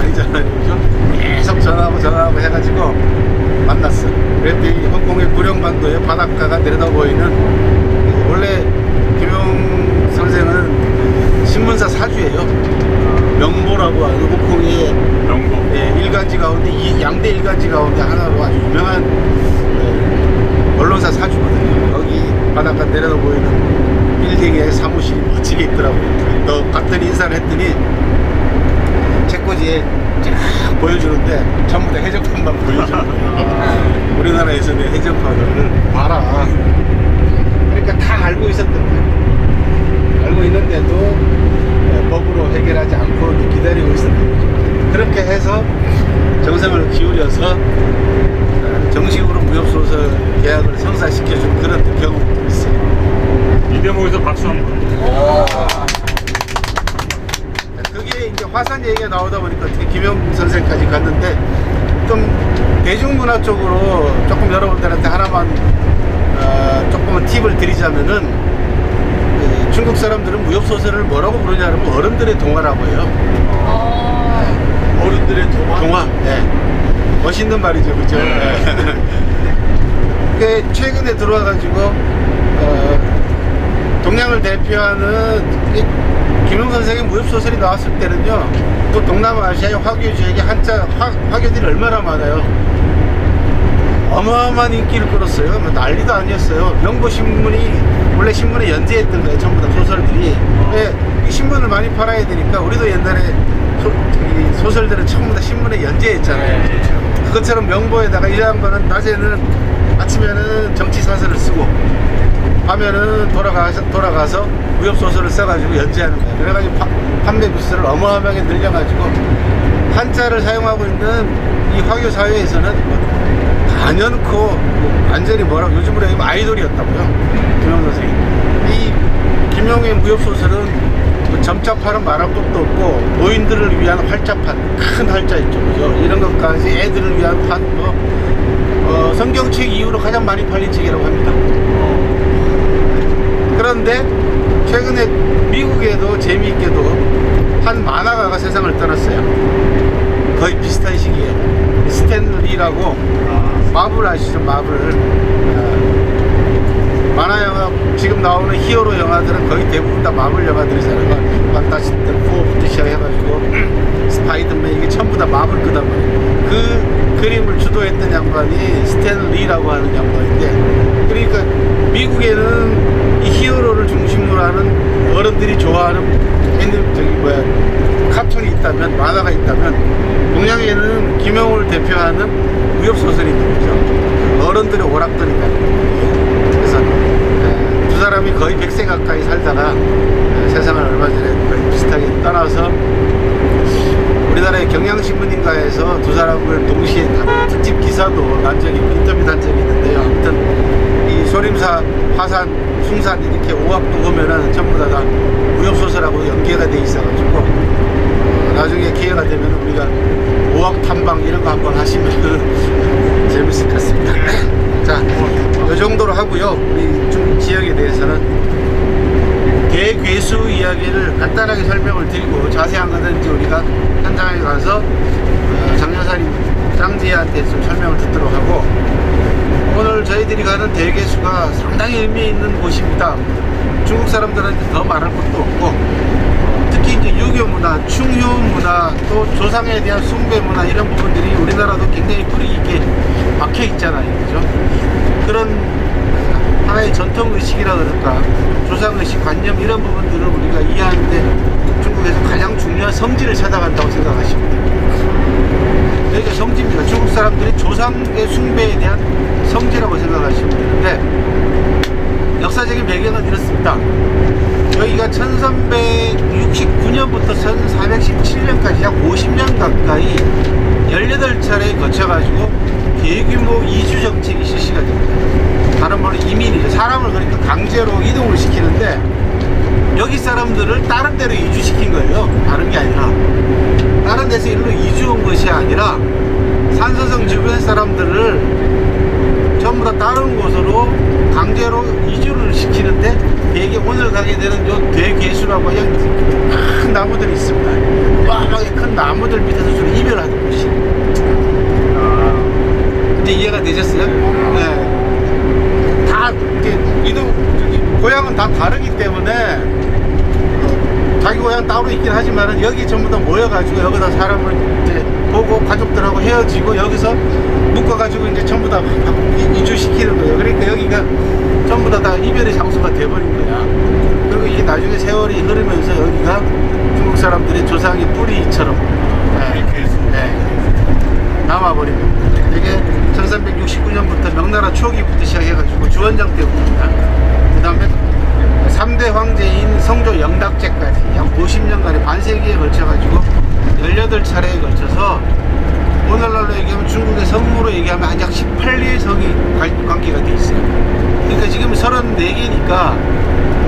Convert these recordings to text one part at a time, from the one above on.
아니잖아요. 그죠? 계속 전화하고 해가지고 만났어. 그랬더니 홍콩의 구룡반도의 바닷가가 내려다 보이는, 원래 김용 선생은 신문사 사주예요. 명보라고 하는 홍콩의 명보. 일간지 가운데, 이 양대 일간지 가운데 하나로 아주 유명한 언론사 사주거든요. 거기 바닷가 내려다 보이는 빌딩에 사무실이 멋지게 있더라고요. 또 갔더니 인사를 했더니 책꽂이에 쫙 보여주는데 전부 다 해적판만 보여주는 거예요. 우리나라에서는 해적판을 봐라. 그러니까 다 알고 있었던 거예요. 알고 있는데도 법으로 해결하지 않고 기다리고 있었던 거죠. 그렇게 해서 정성을 기울여서 정식으로 무협소설 계약을 성사시켜준 그런 경험도 있어요. 이 대목에서 박수 한 번. 그게 이제 화산 얘기가 나오다 보니까 어떻게 김용 선생까지 갔는데, 좀 대중문화 쪽으로 조금 여러분들한테 하나만 조금만 팁을 드리자면은, 중국 사람들은 무협소설을 뭐라고 부르냐면 어른들의 동화라고 해요. 어른들의 동화? 동화. 네. 멋있는 말이죠, 그죠? 그 최근에 들어와가지고 동양을 대표하는 김용 선생의 무협소설이 나왔을 때는요, 또 동남아시아의 화교 지역에 화교들이 얼마나 많아요. 어마어마한 인기를 끌었어요. 뭐 난리도 아니었어요. 명보신문이 원래 신문에 연재했던 거예요. 전부 다 소설들이. 이 신문을 많이 팔아야 되니까, 우리도 옛날에 소설들은 전부 다 신문에 연재했잖아요. 그것처럼 명보에다가 이 양반은 낮에는, 아침에는 정치사설을 쓰고 밤에는 돌아가서 무협소설을 써가지고 연재하는 거예요. 그래가지고 판매 부스를 어마어마하게 늘려가지고 한자를 사용하고 있는 이 화교 사회에서는 단연코 완전히 뭐라고 요즘으로 하면 아이돌이었다고요. 김용 선생이. 이 김용의 무협소설은 점자판은 말할 것도 없고, 노인들을 위한 활자판, 큰 활자 있죠, 그죠? 이런 것까지 애들을 위한 판, 성경책 이후로 가장 많이 팔린 책이라고 합니다. 그런데 최근에 미국에도 재미있게도 한 만화가가 세상을 떠났어요. 거의 비슷한 시기에. 스탠 리라고, 마블 아시죠? 마블. 만화 영화, 지금 나오는 히어로 영화들은 거의 대부분 다 마블 영화들이잖아요. 판타스틱 4부터 시작해가지고 스파이더맨, 이게 전부 다 마블 거단 말이에요. 그 그림을 주도했던 양반이 스탠 리라고 하는 양반인데, 그러니까 미국에는 이 히어로를 중심으로 하는 어른들이 좋아하는 카툰이 있다면, 만화가 있다면, 동양에는 김용을 대표하는 무협소설이 있는 거죠. 어른들의 오락들이다. 그래서 두 사람이 거의 100세 가까이 살다가 세상을 얼마 전에 거의 비슷하게 떠나서, 우리나라의 경향신문인가에서 두 사람을 동시에 특집 기사도 난 적이 있고 인터뷰 한 적이 있는데요. 아무튼 이 소림사, 화산, 숭산 이렇게 오악도 보면은 전부 다 무협소설하고 연계가 돼 있어가지고, 나중에 기회가 되면 우리가 오악 탐방 이런 거 한번 하시면 재밌을 것 같습니다. 자, 이 정도로 하고요. 우리 중국 지역에 대해서는 대괴수 이야기를 간단하게 설명을 드리고, 자세한 것은 이제 우리가 현장에 가서 장려사님 짱지한테 좀 설명을 듣도록 하고, 오늘 저희들이 가는 대괴수가 상당히 의미 있는 곳입니다. 중국 사람들한테 더 말할 것도 없고, 특히 이제 유교 문화, 충효 문화, 또 조상에 대한 숭배 문화, 이런 부분들이 우리나라도 굉장히 뿌리 있게 박혀 있잖아요, 그죠? 그런 하나의 전통 의식이라 그럴까, 조상 의식, 관념, 이런 부분들을 우리가 이해하는데 중국에서 가장 중요한 성지를 찾아간다고 생각하시면 됩니다. 여기가 성지입니다. 중국 사람들이 조상의 숭배에 대한 성지라고 생각하시면 되는데, 역사적인 배경은 이렇습니다. 여기가 1369년부터 1417년까지 약 50년 가까이 18차례에 거쳐가지고 대규모 이주 정책이 실시가 됩니다. 다른 말로 이민이죠. 사람을 그러니까 강제로 이동을 시키는데, 여기 사람들을 다른 데로 이주시킨 거예요. 다른 게 아니라. 다른 데서 일로 이주 온 것이 아니라 산서성 주변 사람들을 전부 전부 다 다른 곳으로 강제로 이주를 시키는데 대개 오늘 가게 되는 요 대괴수라고 그냥 큰 나무들이 있습니다. 어마어마하게 큰 나무들 밑에서 주로 이별하는 곳이. 이제 이해가 되셨어요? 네. 다 이렇게 고향은 다 다르기 때문에 자기 고향 따로 있긴 하지만은 여기 전부 다 모여가지고 여기다 사람을 이제 보고 가족들하고 헤어지고 여기서 묶어가지고 이제 전부 다 이주시키는 거예요. 그러니까 여기가 전부 다 이별의 장소가 돼버린 거야. 그리고 이게 나중에 세월이 흐르면서 여기가 중국 사람들의 조상의 뿌리처럼 남아버린 겁니다. 이게 1369년부터 명나라 초기부터 시작해가지고 주원장 때부터입니다. 그 다음에 3대 황제인 성조 영락제까지 약 50년간의 반세기에 걸쳐가지고 18차례에 걸쳐서 오늘날로 얘기하면 중국의 성으로 얘기하면 한 약 18개의 성이 관계가 돼 있어요. 그러니까 지금 34개니까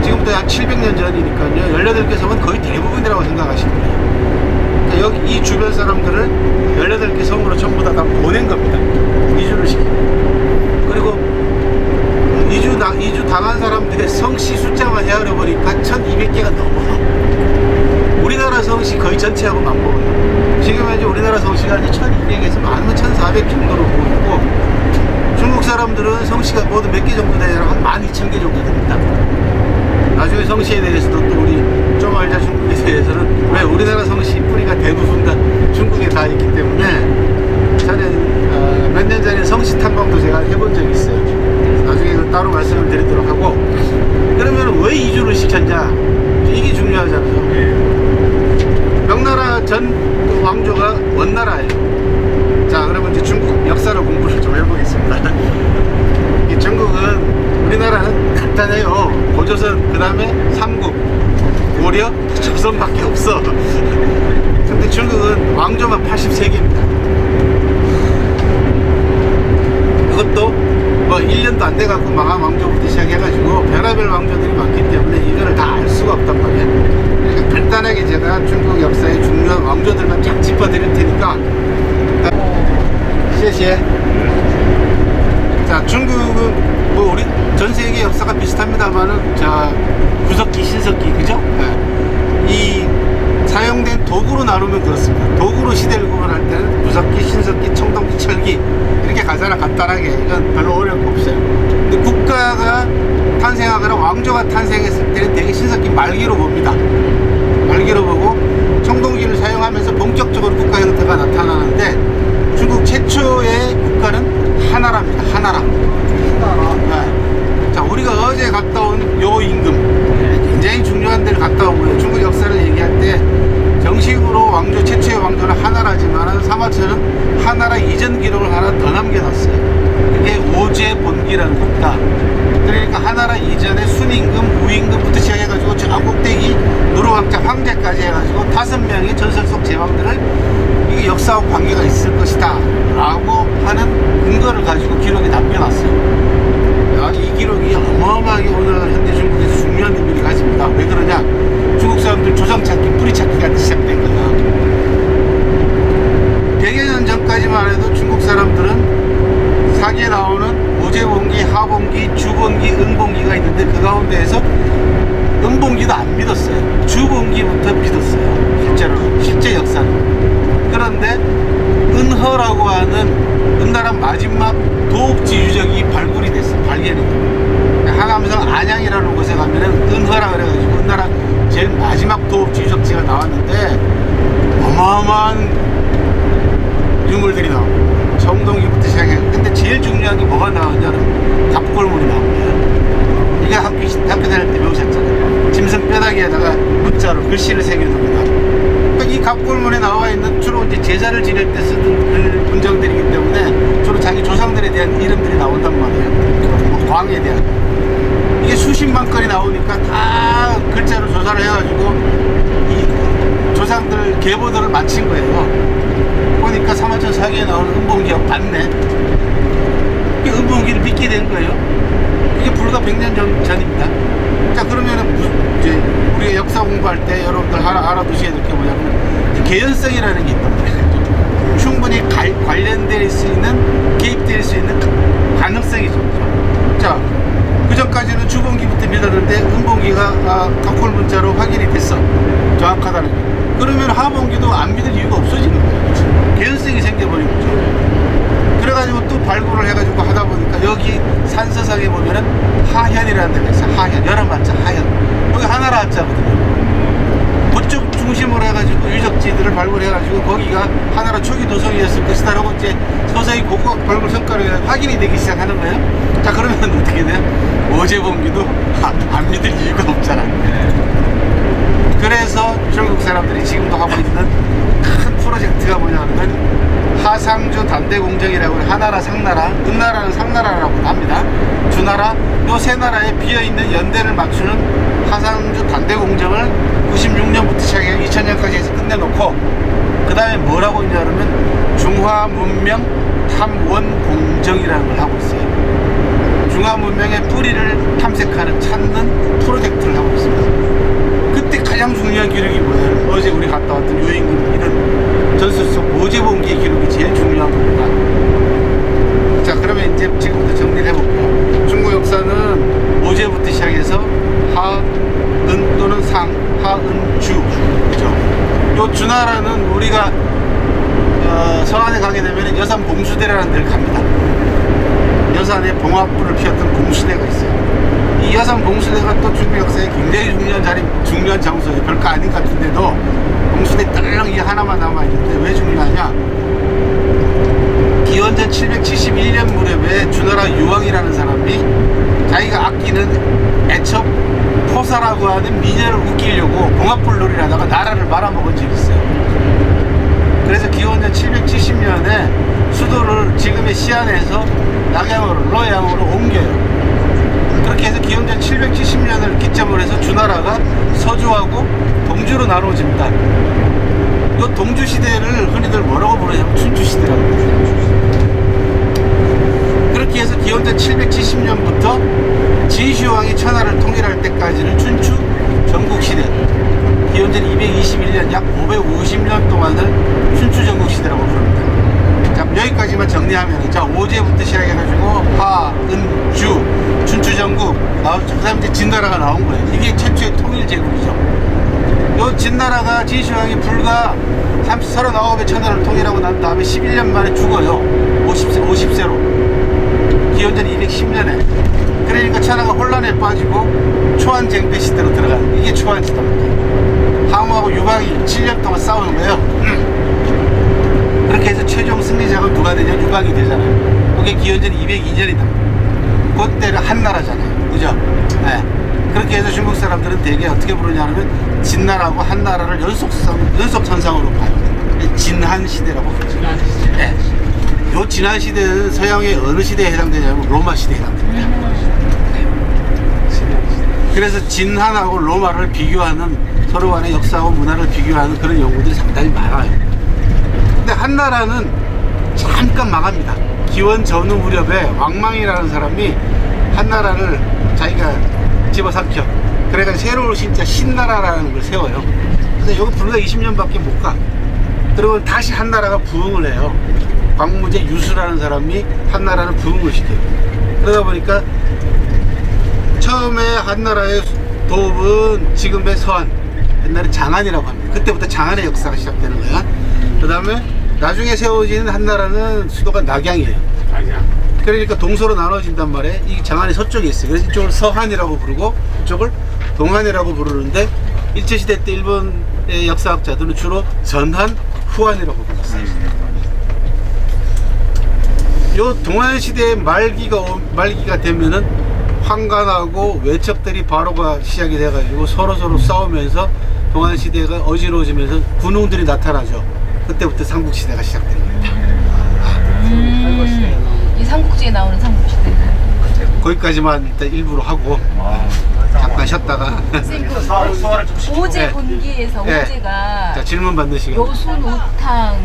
지금부터 약 700년 전이니까요. 18개 성은 거의 대부분이라고 생각하시면 돼요. 그러니까 여기 이 주변 사람들을 18개 성으로 전부 다 보낸 겁니다. 이주를 시키고. 그리고 이주 당한 사람들의 성씨 숫자만 헤아려보니까 1200개가 넘어요. 우리나라 성씨 거의 전체하고 맞먹어요. 지금 현재 우리나라 성씨가 1200에서 많으면 1400 정도로 보이고, 중국 사람들은 성씨가 모두 몇 개 정도 되냐면 한 12,000개 정도 됩니다. 나중에 성씨에 대해서도 또 우리 좀 알자 중국에 대해서는 왜 우리나라 성씨 뿌리가 대부분 다 중국에 다 있기 때문에 저는 몇 년 전에 성씨 탐방도 제가 해본 적이 있어요. 나중에 이걸 따로 말씀을 드리도록 하고, 그러면 왜 이주를 시켰냐, 이게 중요하잖아요. 명나라 전 왕조가 원나라예요. 자, 그러면 이제 중국 역사를 공부를 좀 해보겠습니다. 이 중국은, 우리나라는 간단해요. 고조선, 그 다음에 삼국, 고려, 조선밖에 없어. 근데 중국은 왕조만 83개입니다. 그것도 뭐 1년도 안 돼갖고 망한 왕조부터 시작해가지고 별의별 왕조들이 많기 때문에 이거를 다 알 수가 없단 말이에요. 그러니까 간단하게 제가 중국 역사의 중요한 왕조들만 쫙 짚어드릴 테니까.谢谢. 자, 중국은 뭐 우리 전 세계 역사가 비슷합니다만은, 자, 구석기, 신석기, 그죠? 네. 이 사용된 도구로 나누면 그렇습니다. 도구로 시대를 구분할 때는 구석기, 신석기, 청동기, 철기 이렇게 가잖아. 간단하게. 이건 별로 어려울 거 없어요. 근데 국가가 탄생하거나 왕조가 탄생했을 때는 되게 신석기 말기로 봅니다. 말기로 보고 청동기를 사용하면서 본격적으로 국가 형태가 나타나는데, 중국 최초의 국가는 하나라입니다. 하나라. 네. 자, 우리가 어제 갔다 온 요 임금, 굉장히 중요한 데를 갔다 온 거예요. 중국 역사를 얘기할 때 정식으로 왕조, 최초의 왕조는 하나라지만 사마천은 하나라 이전 기록을 하나 더 남겨놨어요. 그게 오제본기라는 겁니다. 그러니까 하나라 이전에 순임금, 우임금부터 시작해가지고 저 꼭대기 누르왕자 황제까지 해가지고 5명의 전설 속 제왕들을 이게 역사와 관계가 있을 것이다 라고 하는 근거를 가지고 기록에 남겨놨어요. 이 기록이 어마어마하게 오늘날 현대 중국에서 중요한 의미를 가집니다. 왜 그러냐? 중국 사람들 조상 찾기, 뿌리 찾기가 시작된 거야. 100여 년 전까지만 해도 중국 사람들은 사기에 나오는 오제본기, 하본기, 주본기, 은본기가 있는데 그 가운데에서 은본기도 안 믿었어요. 주본기부터 믿었어요. 실제 역사는. 그런데 은허라고 하는 은나라 마지막 도읍지 유적이 발굴이 됐어. 발견이 돼. 하남성 안양이라는 곳에 가면은 은허라 그래가지고 은나라 제일 마지막 도읍지 유적지가 나왔는데 어마어마한 유물들이 나옵니다. 청동기부터 시작해. 근데 제일 중요한 게 뭐가 나왔냐면 갑골문이 나옵니다. 이게 학교 다닐 때 배우셨잖아요. 짐승 뼈다귀에다가 문자로 글씨를 새겨놓은 거다. 이 갑골문에 나와 있는 주로 이제 제사를 지낼 때 쓰던 문장들이기 때문에 주로 자기 조상들에 대한 이름들이 나온단 말이에요. 뭐 광에 대한. 이게 수십만 건이 나오니까 다 글자로 조사를 해가지고 이 조상들 계보들을 맞힌 거예요. 보니까 사마천 사기에 나오는 은봉기가 맞네. 이 은봉기를 믿게 된 거예요. 이게 불과 100년 전입니다. 자, 그러면은 이제 우리가 역사 공부할 때 여러분들 하나 알아두셔야 될 게 뭐냐면 개연성이라는 게 있단 말이에요. 충분히 관련될 수 있는, 개입될 수 있는 가능성이 좋죠. 자, 그 전까지는 주봉기부터 믿었는데 음봉기가 각홀 문자로 확인이 됐어. 정확하다는 거. 그러면 하봉기도 안 믿을 이유가 없어지는 거죠. 개연성이 생겨버린 거죠. 그래가지고 또 발굴을 해가지고 하다 보니까 여기 산서상에 보면은 하현이라는 데가 있어요. 하현, 열한반자 하현. 여기 하나라 한자거든요. 그쪽 중심으로 해가지고 유적지들을 발굴해가지고 거기가 하나라 초기 도성이었을 것이다 라고 이제 서서히 고고학 발굴 성과로 확인이 되기 시작하는 거예요. 자, 그러면 어떻게 돼요? 어제봉기도 안 믿을 이유가 없잖아. 그래서 중국 사람들이 지금도 하고 있는 큰 프로젝트가 뭐냐면 하상주 단대공정이라고 해요. 하나라, 상나라, 은나라는 상나라라고 합니다. 주나라, 요 세 나라에 비어있는 연대를 맞추는 하상주 단대공정을 96년부터 시작해서 2000년까지 해서 끝내놓고 그 다음에 뭘 하고 있냐 그러면 중화문명 탐원공정이라는 걸 하고 있어요. 중화문명의 뿌리를 탐색하는, 찾는 프로젝트를 하고 있습니다. 그때 가장 중요한 기록이 뭐예요? 어제 우리 갔다 왔던 요인금 이런 전술 속 오제봉기의 기록이 제일 중요한 겁니다. 자, 그러면 이제 지금부터 정리를 해볼게요. 중국 역사는 오제부터 시작해서 하, 은 또는 상, 하, 은, 주, 그죠? 요 주나라는 우리가 서안에 가게 되면 여산 봉수대라는 데를 갑니다. 여산에 봉화불을 피웠던 봉수대가 있어요. 이 여산 봉수대가 또 중국 역사에 굉장히 중요한 장소예요. 별거 아닌 것 같은데도 봉수대 딸랑 이 하나만 남아있는데 왜 중요하냐? 기원전 771년 무렵에 주나라 유왕이라는 사람이 자기가 아끼는 애첩 포사라고 하는 미녀를 웃기려고 봉화불 놀이를 하다가 나라를 말아먹은 적이 있어요. 그래서 기원전 770년에 수도를 지금의 시안에서 낙양으로, 러양으로 옮겨요. 그렇게 해서 기원전 770년을 기점으로 해서 주나라가 서주하고 동주로 나눠집니다. 이 동주 시대를 흔히들 뭐라고 부르냐면 춘추 시대라고 부르죠. 그렇게 해서 기원전 770년부터 진시황이 천하를 통일할 때까지는 춘추 전국시대, 기원전 221년 약 550년 동안을 춘추 전국시대라고 부릅니다. 자, 여기까지만 정리하면, 자, 오제부터 시작해가지고 하, 은, 주, 춘추 전국 그 다음에 이제 진나라가 나온 거예요. 이게 최초의 통일 제국이죠. 요 진나라가 진시황이 불과 39의 천하를 통일하고 난 다음에 11년 만에 죽어요. 50세로. 기원전 210년에. 그러니까 천하가 혼란에 빠지고 초안쟁패 시대로 들어가는, 이게 초안시대입니다. 항우하고 유방이 7년 동안 싸우는 거예요. 그렇게 해서 최종 승리자가 누가 되냐? 유방이 되잖아요. 그게 기원전 202년이다. 그때는 한나라잖아요. 그죠? 네. 그렇게 해서 중국 사람들은 대개 어떻게 부르냐면 진나라하고 한나라를 연속선상으로 봐요. 진한 시대라고 부르죠. 네. 요 진한 시대는 서양의 어느 시대에 해당되냐면 로마 시대에 해당됩니다. 그래서 진한하고 로마를 비교하는, 서로 간의 역사하고 문화를 비교하는 그런 연구들이 상당히 많아요. 근데 한나라는 잠깐 망합니다. 기원 전후 무렵에 왕망이라는 사람이 한나라를 자기가 집어삼켜. 그래가지고 새로운 진짜 신나라라는 걸 세워요. 근데 여기 불과 20년밖에 못 가. 그리고 다시 한나라가 부흥을 해요. 광무제 유수라는 사람이 한나라를 부흥을 시켜요. 그러다 보니까 처음에 한나라의 도읍은 지금의 서안, 옛날에 장안이라고 합니다. 그때부터 장안의 역사가 시작되는 거야. 그 다음에 나중에 세워진 한나라는 수도가 낙양이에요. 그러니까 동서로 나눠진단 말이에요. 이 장안이 서쪽에 있어요. 그래서 이쪽을 서한이라고 부르고 이쪽을 동한이라고 부르는데 일제시대 때 일본의 역사학자들은 주로 전한, 후한이라고 불렀어요. 요 동안시대의 말기가 되면은 황간하고 외척들이 바로가 시작이 돼가지고 서로 싸우면서 동안시대가 어지러워지면서 군웅들이 나타나죠. 그때부터 삼국시대가 시작된 겁니다. 이 삼국지에 나오는 삼국시대. 거기까지만 일단 일부러 하고 잠깐 쉬었다가 오제 네. 본기에서 네. 오제가 자, 질문 받는 시간. 여순 우탕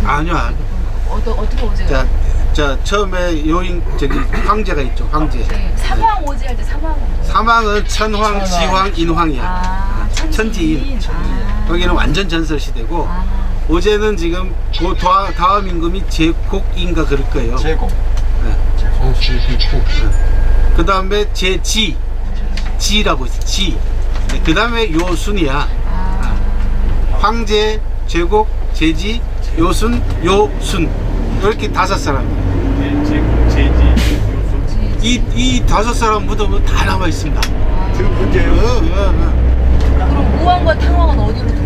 아니요. 어떻게 오제가? 자, 처음에 황제가 있죠. 황제. 네. 사망 오제 할 때 사망은 뭐예요? 사망은 천황, 지황, 인황이야. 아, 천지인. 거기는 완전 전설 시대고 오제는 지금 그 다음 임금이 제곡인가 그럴 거예요. 제공. 네. 그 다음에 지라고 있어. 지. 네, 그 다음에 요순이야. 황제, 제곡, 제지, 요순, 요순. 이렇게 5사람. 이 5사람 묻으면 다 남아 있습니다. 지금 문제예요. 그럼 무왕과 탕왕은 어디로 들어가요?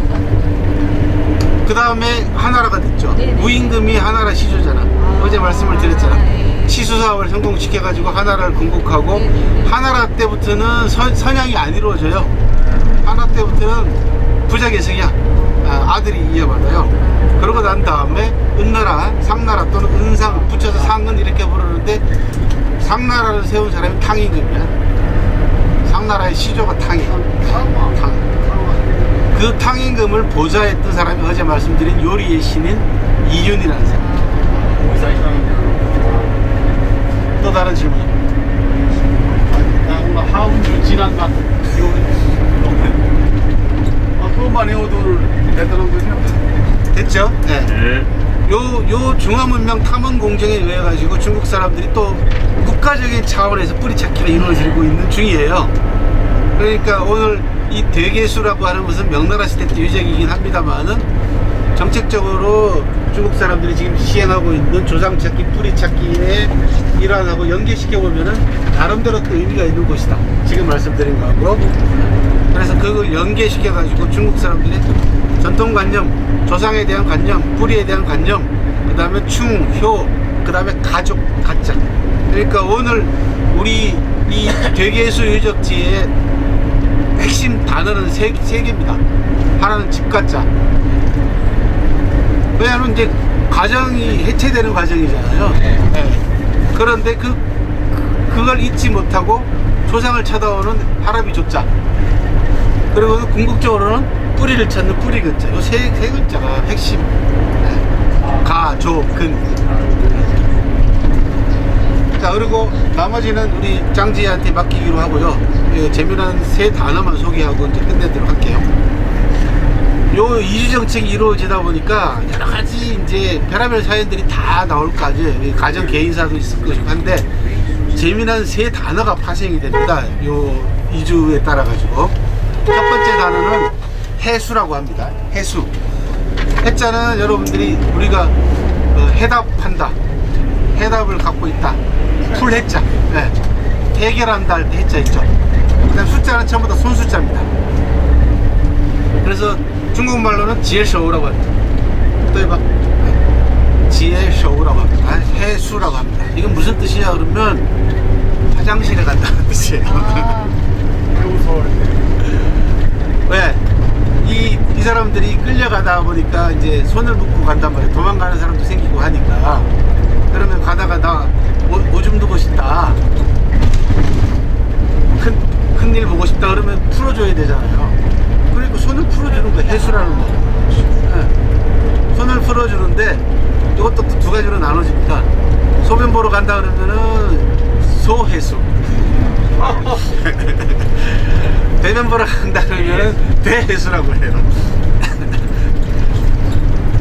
그 다음에 하나라가 됐죠. 네네. 무임금이 하나라 시조잖아. 어제 말씀을 드렸잖아. 네. 시수 사업을 성공시켜가지고 하나라를 건국하고 네네. 하나라 때부터는 선양이 안 이루어져요. 하나 때부터는 부자개성이야. 아들이 이어받아요. 그러고 난 다음에 은나라, 상나라 또는 은상 붙여서 상은 이렇게 부르는데 상나라를 세운 사람이 탕임금이야. 상나라의 시조가 탕이야. 탕. 그 탕임금을 보좌했던 사람이 어제 말씀드린 요리의 신인 이윤이라는 사람. 또 다른 질문. 하운드 질환과 그것만 해오도를 내더란 거죠? 됐죠? 네. 네. 요 중화문명 탐험 공정에 의해 가지고 중국 사람들이 또 국가적인 차원에서 뿌리찾기가 이루어지고 있는 중이에요. 그러니까 오늘 이 대계수라고 하는 것은 명나라 시대 때 유적이긴 합니다만은 정책적으로 중국 사람들이 지금 시행하고 있는 조상찾기, 뿌리찾기의 일환하고 연계시켜 보면은 나름대로 또 의미가 있는 곳이다. 지금 말씀드린 거하고. 그래서 그걸 연계시켜 가지고 중국 사람들의 전통관념, 조상에 대한 관념, 뿌리에 대한 관념, 그 다음에 충, 효, 그 다음에 가족, 가짜. 그러니까 오늘 우리 이 대계수 유적지의 핵심 단어는 세 개입니다. 하나는 집가짜. 왜냐하면 이제 가정이 해체되는 과정이잖아요. 네. 그런데 그걸 잊지 못하고 조상을 찾아오는 할아비 조자. 그리고 궁극적으로는 뿌리를 찾는 뿌리 글자. 요 세 글자가 핵심. 네. 가, 조, 근. 자, 그리고 나머지는 우리 짱지한테 맡기기로 하고요. 예, 재미난 3단어만 소개하고 이제 끝내도록 할게요. 요 이주 정책이 이루어지다 보니까 여러 가지 이제 별의별 사연들이 다 나올 거지. 가정 개인사도 있을 것이고 한데 재미난 3단어가 파생이 됩니다. 요 이주에 따라 가지고 첫 번째 단어는 해수라고 합니다. 해수. 해자는 여러분들이 우리가 해답한다, 해답을 갖고 있다. 풀 해자. 네. 해결한다 할 때 해자 있죠. 그다음 숫자는 전부 다 손숫자입니다. 그래서 중국말로는 지혜쇼우라고 합니다. 또 해봐. 지혜쇼우라고 합니다. 해수라고 합니다. 이건 무슨 뜻이냐 그러면 화장실에 간다는 뜻이에요. 왜? 이 사람들이 끌려가다 보니까 이제 손을 묶고 간단 말이에요. 도망가는 사람도 생기고 하니까. 그러면 가다가 나 오줌 두고 싶다. 큰일 보고 싶다 그러면 풀어줘야 되잖아요. 그러니까 손을 풀어주는 거 해수라는 거예요. 네. 손을 풀어주는데 이것도 또 2가지로 나눠집니다. 소변 보러 간다 그러면은 소해수. 대면 보러 간다 그러면은 대해수라고 해요.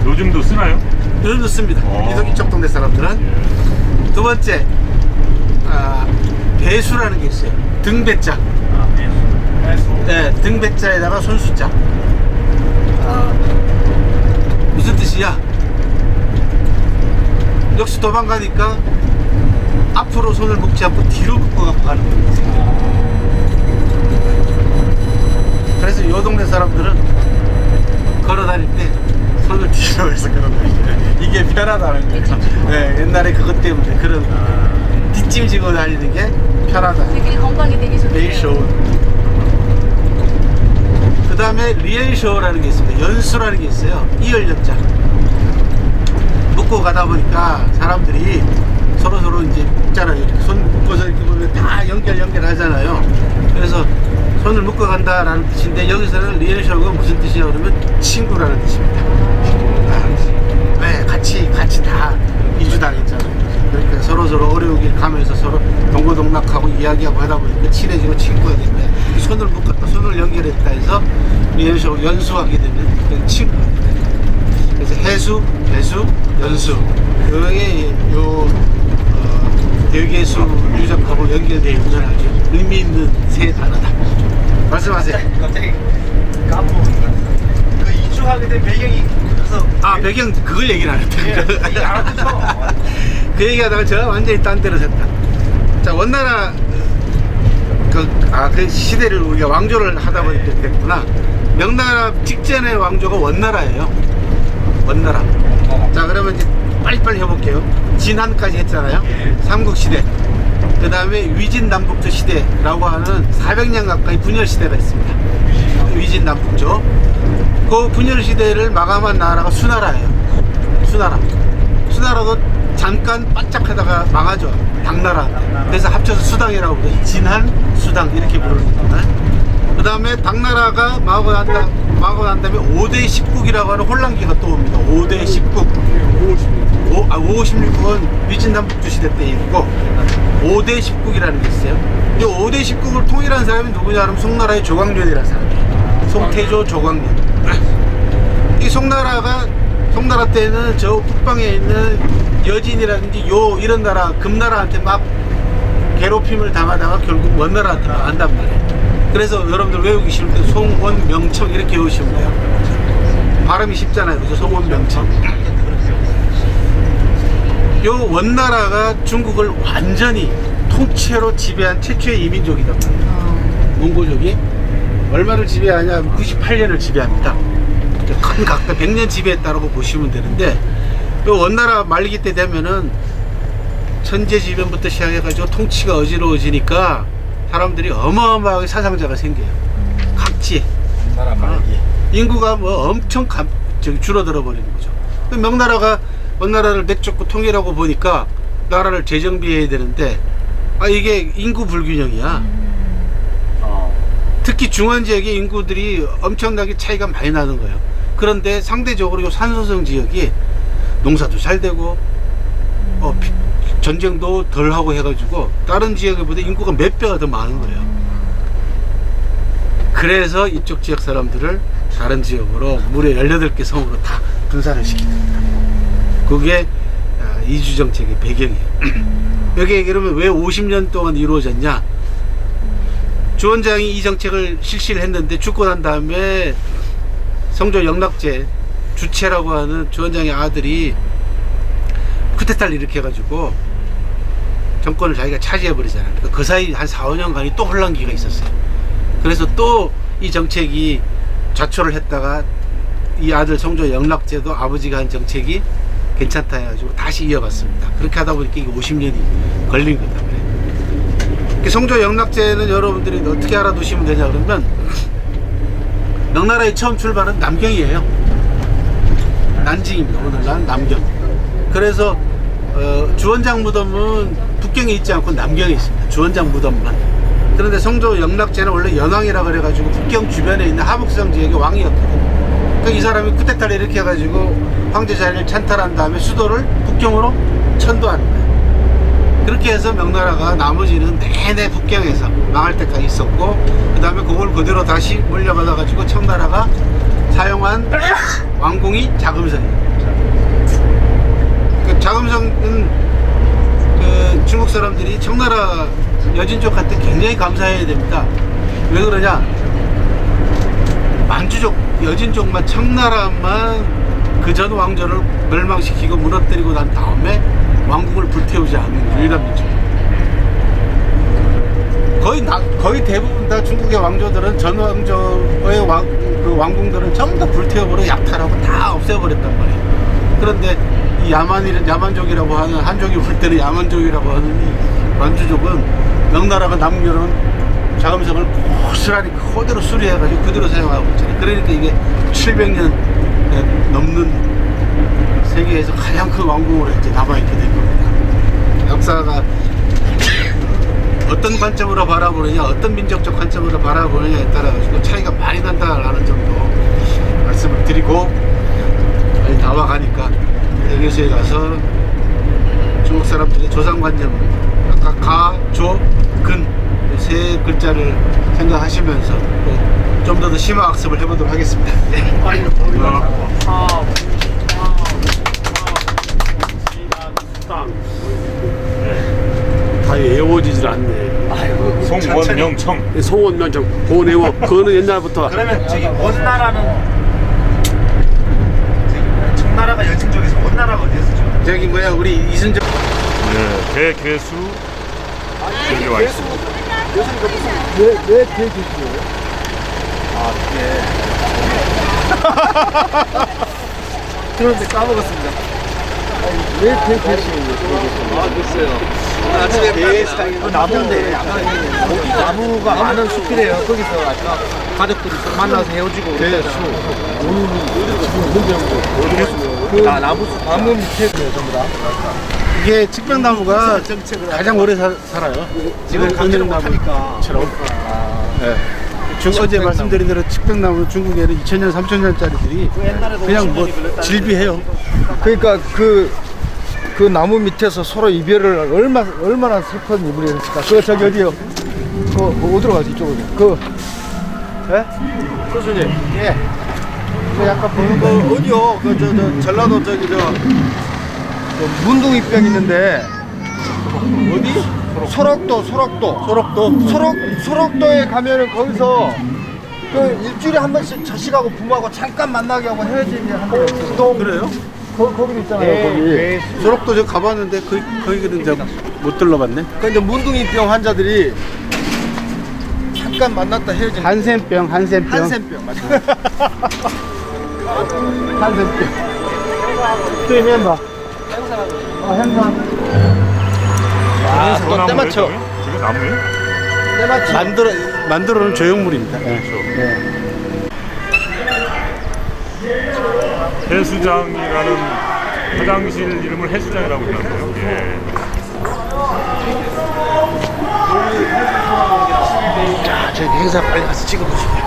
요즘도 쓰나요? 요즘도 씁니다. 이쪽 동네 사람들은. 두 번째, 배수라는 게 있어요. 등배자. 네, 등배자에다가 손숫자. 무슨 뜻이야? 역시 도망가니까 앞으로 손을 묶지 않고 뒤로 묶고 가는 거예요. 그래서 요 동네 사람들은 걸어 다닐 때 손을 뒤로 해서 걸어 다니죠. 이게 편하다는 거죠. 네, 옛날에 그것 때문에 그런 뒷짐지고 다니는 게 편하다. 되게 건강에 되게 좋대요. 레이쇼. 그 다음에 리에이쇼라는 게 있습니다. 연수라는 게 있어요. 이열연자. 묶고 가다 보니까 사람들이 서로 이제 묶잖아요. 손 묶어서 이렇게 보면 다 연결하잖아요. 그래서 손을 묶어 간다라는 뜻인데 여기서는 리에이쇼가 무슨 뜻이냐 그러면 친구라는 뜻입니다. 네, 같이 다 이주당했잖아요. 그러니까 서로 어려운 길 가면서 서로 동고동락하고 이야기하고 하다 보니까 친해지고 친구가 됐네. 손을 묶었다, 손을 연결했다 해서 연수하게 되면 친구가 됩니다. 그래서 해수, 배수, 연수 그게 대개수 유적하고 연결되어 있는 아주 의미 있는 세 단어다. 말씀하세요. 갑자기 까먹은 것 같아요. 그 이주하게 된 배경이 그래서 배경 그걸 얘기를 안 했다. 얘기 안 하죠. 그 얘기하다가 제가 완전히 딴 데로 샜다. 자, 원나라 그 시대를 우리가 왕조를 하다 보니까 됐구나. 명나라 직전의 왕조가 원나라예요. 원나라. 자, 그러면 이제 빨리빨리 해볼게요. 진한까지 했잖아요. 삼국시대. 그 다음에 위진남북조 시대라고 하는 400년 가까이 분열시대가 있습니다. 위진남북조. 그 분열시대를 마감한 나라가 수나라예요. 수나라도 잠깐 바짝하다가 망하죠. 당나라. 그래서 합쳐서 수당이라고 부르죠. 진한, 수당 이렇게 부르는 거구나. 그 다음에 당나라가 망하고 난 다음에 5대 10국이라고 하는 혼란기가 또 옵니다. 5대 10국. 556국은 위진남북조 시대 때 있고 5대 10국이라는 게 있어요. 이 5대 10국을 통일한 사람이 누구냐 하면 송나라의 조광년이라는 사람이에요. 송태조 조광년. 이 송나라 때는 저 북방에 있는 여진이라든지 이런 나라 금나라한테 막 괴롭힘을 당하다가 결국 원나라한테 간단 말이에요. 그래서 여러분들 외우기 쉬울 때 송원명청 이렇게 외우시면 돼요. 발음이 쉽잖아요. 그죠? 송원명청. 요 원나라가 중국을 완전히 통째로 지배한 최초의 이민족이다. 몽고족이 얼마를 지배하냐? 98년을 지배합니다. 큰 각도 100년 지배했다라고 보시면 되는데, 요 원나라 말기 때 되면은 천재지변부터 시작해가지고 통치가 어지러워지니까 사람들이 어마어마하게 사상자가 생겨요. 각지에. 나라 말기. 인구가 뭐 엄청 줄어들어 버리는 거죠. 명나라가 원나라를 내쫓고 통일하고 보니까 나라를 재정비해야 되는데 이게 인구 불균형이야. 특히 중원 지역의 인구들이 엄청나게 차이가 많이 나는 거예요. 그런데 상대적으로 요 산소성 지역이 농사도 잘 되고 전쟁도 덜 하고 해가지고 다른 지역보다 인구가 몇 배가 더 많은 거예요. 그래서 이쪽 지역 사람들을 다른 지역으로 무려 18개 성으로 다 분산을 시킵니다. 그게 이주정책의 배경이에요. 여기 그러면 왜 50년 동안 이루어졌냐? 주원장이 이 정책을 실시를 했는데 죽고 난 다음에 성조 영락제 주체라고 하는 주원장의 아들이 쿠데타를 일으켜가지고 정권을 자기가 차지해버리잖아요. 그러니까 그 사이 한 4, 5년간이 또 혼란기가 있었어요. 그래서 또 이 정책이 좌초를 했다가 이 아들 성조 영락제도 아버지가 한 정책이 괜찮다 해가지고 다시 이어갔습니다. 그렇게 하다 보니까 이게 50년이 걸린 거다 그래. 성조 영락제는 여러분들이 어떻게 알아두시면 되냐 그러면 명나라의 처음 출발은 남경이에요. 난징입니다. 오늘날 남경. 그래서 주원장 무덤은 북경에 있지 않고 남경에 있습니다. 주원장 무덤만. 그런데 성조 영락제는 원래 연왕이라 그래가지고 북경 주변에 있는 하북성 지역의 왕이었거든요. 그러니까 이 사람이 쿠데타를 일으켜 가지고 황제 자리를 찬탈한 다음에 수도를 북경으로 천도하는 거예요. 그렇게 해서 명나라가 나머지는 내내 북경에서 망할 때까지 있었고, 그 다음에 그걸 그대로 다시 물려받아 가지고 청나라가 사용한 왕궁이 자금성이에요. 그 자금성은 그 중국 사람들이 청나라 여진족한테 굉장히 감사해야 됩니다. 왜 그러냐? 만주족, 여진족만, 청나라만 그 전 왕조를 멸망시키고 무너뜨리고 난 다음에 왕국을 불태우지 않는 유일한 민족. 거의 대부분 다 중국의 왕조들은 전 왕조의 그 왕궁들은 전부 다 불태워버리고 약탈하고 다 없애버렸단 말이에요. 그런데 이 야만족이라고 하는, 한족이 불 때는 야만족이라고 하는 이 만주족은 명나라가 남겨놓은 자금성을 고스란히 그대로 수리해가지고 그대로 사용하고 있잖아요. 그러니까 이게 700년 넘는 세계에서 가장 큰 왕궁으로 이제 남아있게 된 겁니다. 역사가 어떤 관점으로 바라보느냐, 어떤 민족적 관점으로 바라보느냐에 따라 가지고 차이가 많이 난다라는 점도 말씀을 드리고, 빨리 다 와가니까 대교수에 가서 중국 사람들의 조상관념, 아까 가, 조, 근 세 글자를 생각하시면서 좀 더 심화 학습을 해보도록 하겠습니다. 딱. 다 외워지질 않네. 아이고 송원명청. 송원명청, 고내워, 그거는 옛날부터. 그러면 저기 원나라는 저기 청나라가 여진 쪽에서 원나라가 어디였었죠? 저기 뭐야 우리 이순정 네, 대개수 여기 와 있습니다. 왜 대기수예요? 아 그게 그런데 까먹었습니다. 왜 대기수예요? 아 글쎄요. 아침에 나무인데 나무가 많은 숲이래요. 거기서 아까 가족들이 좀 만나서 헤어지고 나무 숲 나무 밑에 전부 다. 이게 측백나무가 가장 오래 살아요. 지금 은행나무처럼. 네. 어제 말씀드린 대로 측백나무는 중국에는 2000년, 3000년짜리들이 그냥 뭐 질비해요. 그러니까 그 나무 밑에서 서로 이별을 얼마나 슬픈 이별을 했을까? 그 저기 어디요? 그 어디로 가지 이쪽으로? 예? 교수님. 예. 그 약간 보는 거 어디요? 저 전라도 저기 그 문둥이병 있는데 어디? 소록도에 가면은 거기서 그 일주일에 한 번씩 자식하고 부모하고 잠깐 만나게 하고 헤어지는 한 번. 그래요? 거기 있잖아요. 거기. 소록도 저 가봤는데 거기는 제가 못 들러봤네. 그 이제 문둥이병 환자들이 잠깐 만났다 헤어지는 한센병 한센병 맞아. 한센병. 또 멤버. 행사. 아, 또 때맞춰. 지금 나무에? 때맞춰. 만들어놓은 조형물입니다. 해수장이라는 화장실 이름을 해수장이라고 그러는데요. 예. 자, 저기 행사 빨리 가서 찍어보시고.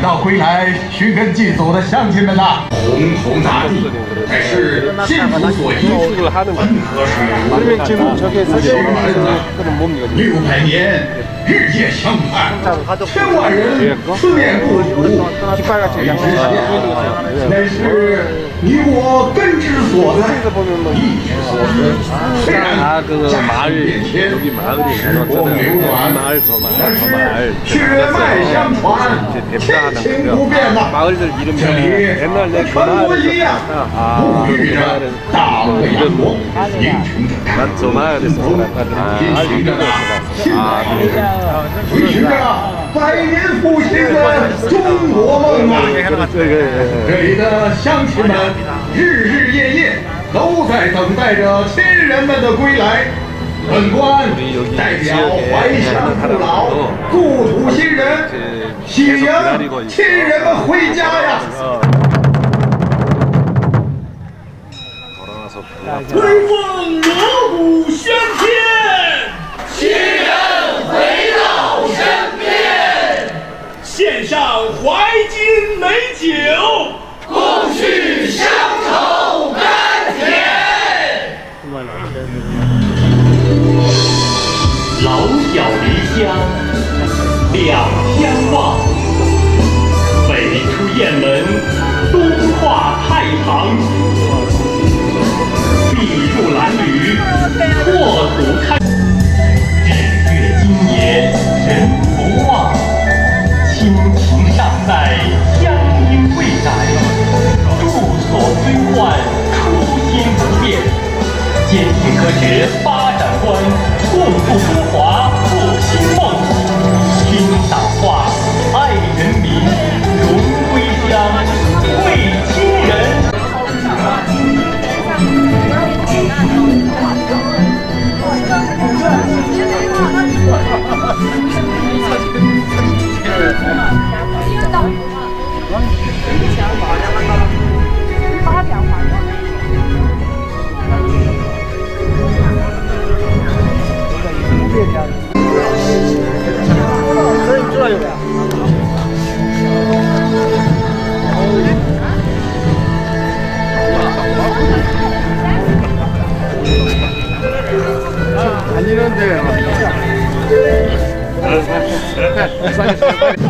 赶到归来寻根祭祖的乡亲们呐，红红大地，乃是信徒所依，本可属그러면 지금 저게 사진 그건 뭡니까? 600年，日夜相盼，千万人思念故土，乃是你我根之所在，一之所需。虽然家境变迁，时光流转，但是血脉相传，天情不变呐。这里和传国一样，沐浴着大漠阳光，映衬着大地风风，进行着现代化，追寻着百年复兴的中国梦啊！这里的乡亲们日日夜夜都在等待着亲人们的归来。本官代表怀乡父老、故土新人，喜迎亲人们回家呀！威风锣鼓喧天，亲人回到身边，献上怀金美酒，共叙乡愁甘甜。老小离乡，两相望，北出雁门，东跨太行。筚路蓝缕，破土开。日月今年人不忘，亲情尚在，乡音未改。住所虽换，初心不变。坚信科学发展观，共筑中华复兴梦。听党话，爱人民，荣归乡，惠亲人。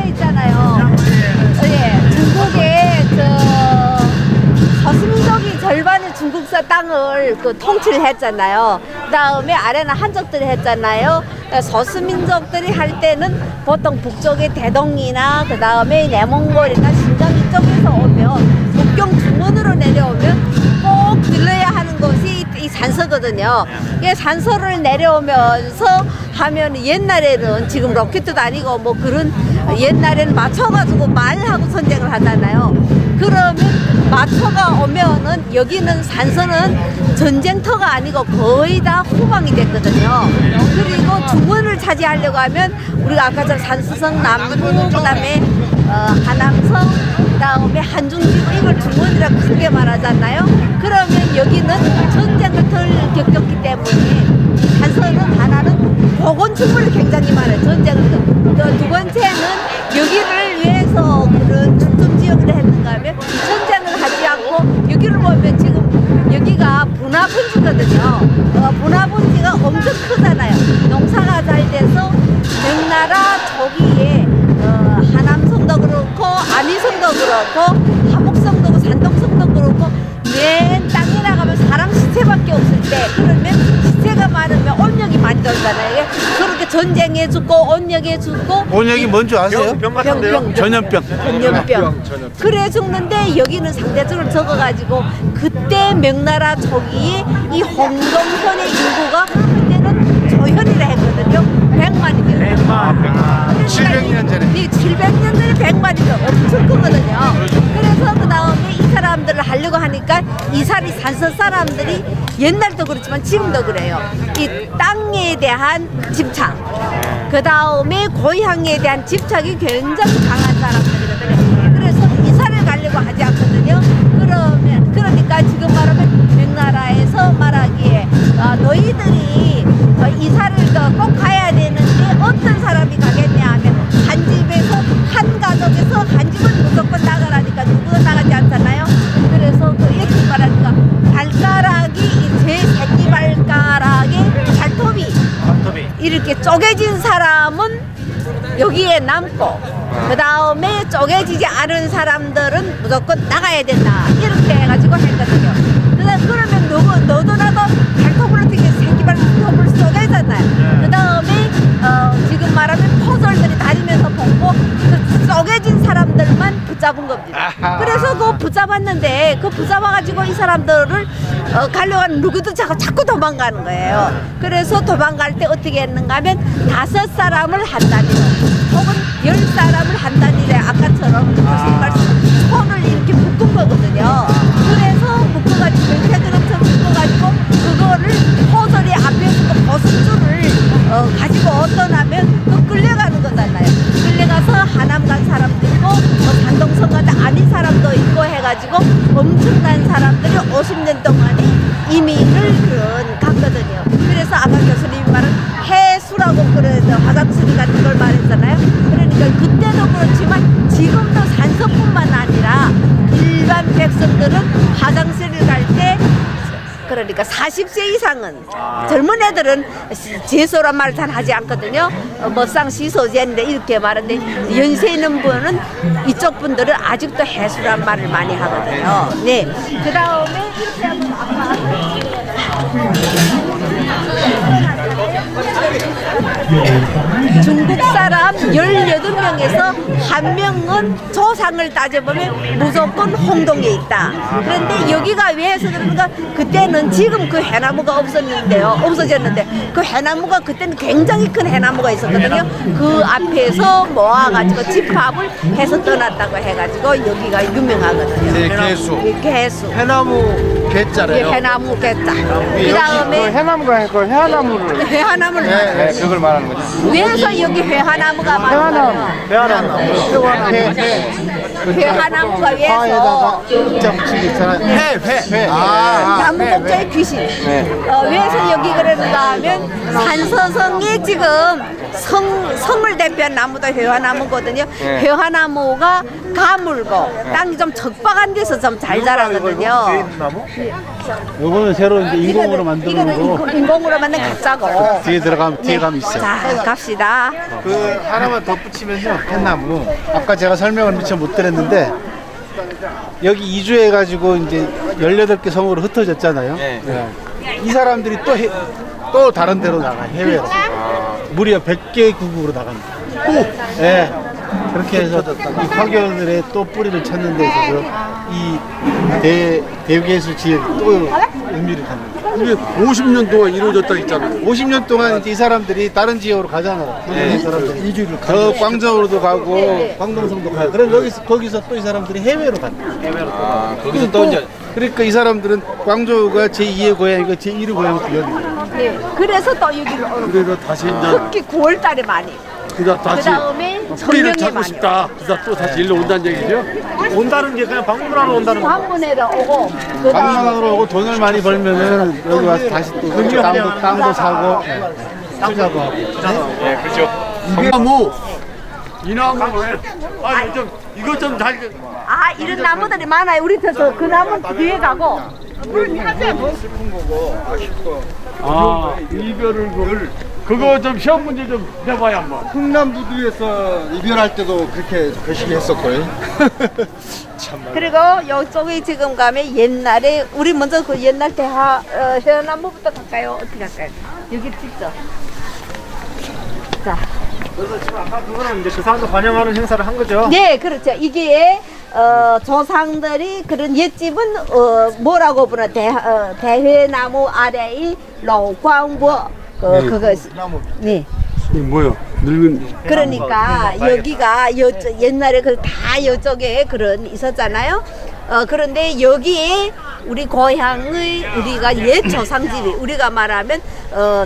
있잖아요. 예, 중국의 서민족이 절반의 중국사 땅을 통치를 했잖아요. 그다음에 아래는 한족들이 했잖아요. 서수민족들이 할 때는 보통 북쪽의 대동이나 그다음에 내몽골이나 신장 이쪽에서 오면 북경 중원으로 내려오면 꼭 들러야 하는 곳이 이 산서거든요. 이 산서를 내려오면서 하면 옛날에는 지금 로켓도 아니고 뭐 그런 옛날에는 맞춰가지고 말하고 선택을 하잖아요. 그러면 맞춰가 오면은 여기는 산서는 전쟁터가 아니고 거의 다 후방이 됐거든요. 그리고 중원을 차지하려고 하면 우리가 아까 전 산수성 남부 그다음에 하남성 그다음에 한중지구 이걸 중원이라고 크게 말하잖아요. 그러면 여기는 전쟁을 덜 겪었기 때문에 산서는 하나는 보건 충분히 굉장히 많아요. 전쟁을 두 번째는 여기를 위해서 그런 중점 지역을 했는가 하면 전쟁을 하지 않고 여기를 보면 지금 여기가 분화분지거든요. 분화분지가 엄청 크잖아요. 농사가 잘 돼서 명나라 저기에 하남성도 그렇고 안희성도 그렇고 하목성도 그렇고 산동성도 그렇고 맨 땅에 나가면 사람 시체밖에 없을 때 그러면 시체가 많으면 온역이 많이 돌잖아요. 그렇게 전쟁에 죽고 온역에 죽고 온역이 뭔지 아세요? 병 전염병. 그래 죽는데 여기는 상대적으로 적어가지고 그때 명나라 초기에 이 홍동현의 인구가 그때는 조현이라 했거든요. 100만이죠. 700년 전에. 700년 전에 100만이죠. 엄청 크거든요. 그래서 그 다음에 이 사람들을 하려고 하니까 이 산서 사람들이 옛날도 그렇지만 지금도 그래요. 이 땅에 대한 집착, 그 다음에 고향에 대한 집착이 굉장히 강한 사람들이거든요. 그래서 이사를 가려고 하지 않거든요. 그러니까 지금 말하면 명나라에서 말하기에 너희들이 이사를 꼭 가야 되는데 어떤 사람이 가겠냐 하면 한 집에서 한 가족에서 한 집을 쪼개진 사람은 여기에 남고 그 다음에 쪼개지지 않은 사람들은 무조건 나가야 된다 이렇게 해가지고 했거든요. 그러면 너도 나도 발톱으로 되게 새끼발톱을 쪼개잖아요. 그 다음에 지금 말하면 포졸들이 다니면서 보고 그 쪼개진 사람들만 붙잡은 겁니다. 그래서 그 붙잡았는데 그 붙잡아가지고 이 사람들을 가려고 하는 누구도 자꾸 도망가는 거예요. 그래서 도망갈 때 어떻게 했는가 하면 5사람을 한 단위로 혹은 10사람을 한 단위로 아까처럼 선생님 말씀 손을 이렇게 묶은 거거든요. 그래서 묶어가지고 벨트처럼 묶어가지고 그거를 포졸이 앞에서 그 버스줄을 가지고 떠나면 그 끌려가는 거잖아요. 끌려가서 하남 간 사람도 있고 산동성 가다 아닌 사람도 있고 해가지고 엄청난 사람들이 50년 동안에 이민을 갔거든요. 그래서 아까 교수님이 말한 해수라고 그래서 화장실 같은 걸 말했잖아요. 그러니까 그때도 그렇지만 지금도 산소뿐만 아니라 일반 백성들은 화장실을 갈 때 그러니까 40세 이상은 젊은 애들은 제소란 말을 잘 하지 않거든요. 머쌍시소제인데 이렇게 말하는데 연세 있는 분은 이쪽 분들은 아직도 해수란 말을 많이 하거든요. 네. 그 다음에 이렇게 하면 중국 사람 18명에서 1명은 조상을 따져보면 무조건 홍동에 있다. 그런데 여기가 왜 해서 그런가 그때는 지금 그 해나무가 없어졌는데 그 해나무가 그때는 굉장히 큰 해나무가 있었거든요. 그 앞에서 모아가지고 집합을 해서 떠났다고 해가지고 여기가 유명하거든요. 개수. 해나무 개자래요. 예, 해나무 개자. 그 다음에 해나무가 그 해나무를. 회화나무를 네, 그걸 말하는 거죠. 왜서 여기 회화나무가 많아요? 회화나무가 왜서 점치기 있잖아요. 회. 나무곡자의 귀신. 왜서 여기 그러는가 하면 산서성에 지금 성을 대표한 나무도 회화나무거든요. 회화나무가 가물고 땅이 좀 적박한 데서 좀 잘 자라거든요. 요거는 새로 이제 인공으로 만드는 거. 인공으로 만든 가짜고. 뒤에 들어가면 뒤에 가면 있어요. 자, 갑시다. 그 하나만 덧붙이면요. 햇나무. 아까 제가 설명을 미처 못 드렸는데 여기 이주해가지고 이제 18개 섬으로 흩어졌잖아요. 이 사람들이 또 다른 데로 나가 해외로. 무려 100개 국으로 나갑니다. 네. 그렇게 해서 이 화교들의 또 뿌리를 찾는 데 있어서 이 대개수 지역이 또 의미를 갖는 거예요. 이게 50년 동안 이루어졌다 했잖아요. 50년 동안 이제 이 사람들이 다른 지역으로 가잖아요. 사람들이 이주를 저 광저우로도 가고 광동성도 가고. 그럼 거기서 또 이 사람들이 해외로 간다. 거기서 또 이제 그러니까 이 사람들은 광저우가 제2의 고향이고 제1의 고향이 여기예요. 네. 그래서 또 여기로 오는 그래서 다시 이제 특히 9월 달에 많이. 그다 다시 그다음에 뿌리를 정령이 찾고 많이. 싶다. 그다 또 다시 일로 온다는 얘기죠. 온다는 게 그냥 방문하러 온다는 거. 방문회로 오고 방문하러 오고 돈을 많이 벌면은 여기 와서 다시 또 땅도 사고 투자도 하고. 예, 그렇죠. 이 나무를 좀 이거 좀 잘. 이런 나무들이 많아요. 우리 데서 그 나무는 뒤에 가고. 이별을 그거 좀 시험 문제 좀 해봐야 한번. 흥남부두에서 이별할 때도 그렇게 열심히 했었고요. 그리고 이쪽에 지금 가면 옛날에 우리 먼저 그 옛날 회화나무부터 갈까요? 어떻게 갈까요? 여기 찍죠. 자. 그래서 지금 아까 그거는 이제 그 사람들 반영하는 행사를 한 거죠. 네, 그렇죠. 이게 조상들이 그런 옛집은 뭐라고 부르나 대회나무 아래의 로광보 그거 네. 뭐요? 늙은. 그러니까 여기가 옛날에 그 다 이쪽에 그런 있었잖아요. 그런데 여기에 우리 고향의 우리가 옛 조상집이 우리가 말하면